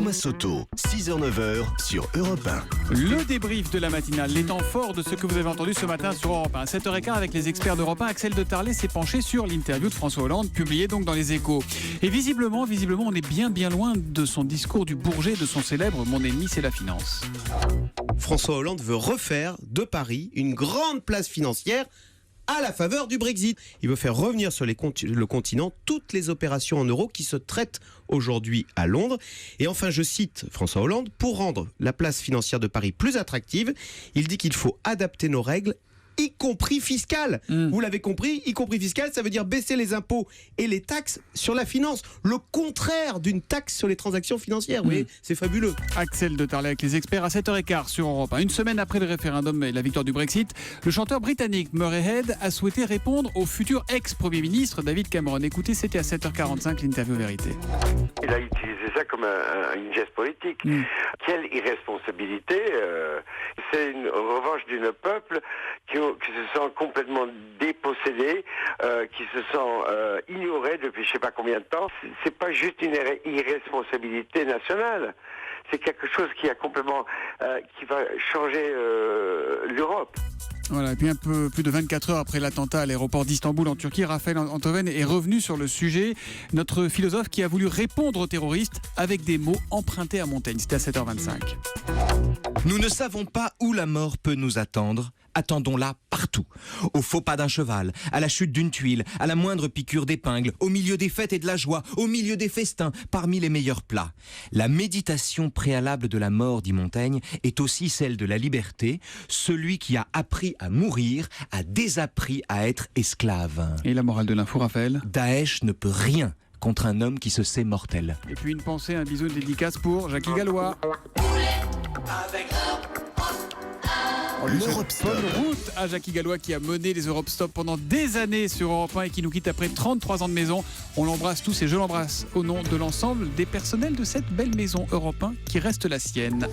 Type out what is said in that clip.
Thomas Soto, 6h-9h sur Europe 1. Le débrief de la matinale, les temps forts de ce que vous avez entendu ce matin sur Europe 1. 7h15 avec les experts d'Europe 1, Axel de Tarlet s'est penché sur l'interview de François Hollande, publiée donc dans les Échos. Et visiblement, on est bien loin de son discours du Bourget, de son célèbre « Mon ennemi, c'est la finance ». François Hollande veut refaire de Paris une grande place financière à la faveur du Brexit. Il veut faire revenir sur le continent toutes les opérations en euros qui se traitent aujourd'hui à Londres. Et enfin, je cite François Hollande, pour rendre la place financière de Paris plus attractive, il dit qu'il faut adapter nos règles, y compris fiscales. Vous l'avez compris, y compris fiscales, ça veut dire baisser les impôts et les taxes sur la finance. Le contraire d'une taxe sur les transactions financières. Vous voyez, c'est fabuleux. Axel de Tarlet avec les experts à 7h15 sur Europe 1. Une semaine après le référendum et la victoire du Brexit, le chanteur britannique Murray Head a souhaité répondre au futur ex-premier ministre David Cameron. Écoutez, c'était à 7h45 l'interview vérité. Il a utilisé ça comme une geste politique. Quelle irresponsabilité. C'est une revanche d'un peuple qui se sent complètement dépossédé, qui se sent ignoré depuis je sais pas combien de temps. C'est pas juste une irresponsabilité nationale. C'est quelque chose qui a complètement qui va changer l'Europe. Voilà, et puis un peu plus de 24 heures après l'attentat à l'aéroport d'Istanbul en Turquie, Raphaël Antoven est revenu sur le sujet. Notre philosophe qui a voulu répondre aux terroristes avec des mots empruntés à Montaigne. C'était à 7h25. Nous ne savons pas où la mort peut nous attendre. Attendons-la partout. Au faux pas d'un cheval, à la chute d'une tuile, à la moindre piqûre d'épingle, au milieu des fêtes et de la joie, au milieu des festins, parmi les meilleurs plats. La méditation préalable de la mort, dit Montaigne, est aussi celle de la liberté. Celui qui a appris à mourir a désappris à être esclave. Et la morale de l'info, Raphaël ? Daesh ne peut rien contre un homme qui se sait mortel. Et puis une pensée, un bisou, une dédicace pour Jackie Gallois. On lui souhaite bonne route à Jackie Gallois qui a mené les Europe Stop pendant des années sur Europe 1 et qui nous quitte après 33 ans de maison. On l'embrasse tous et je l'embrasse au nom de l'ensemble des personnels de cette belle maison Europe 1 qui reste la sienne.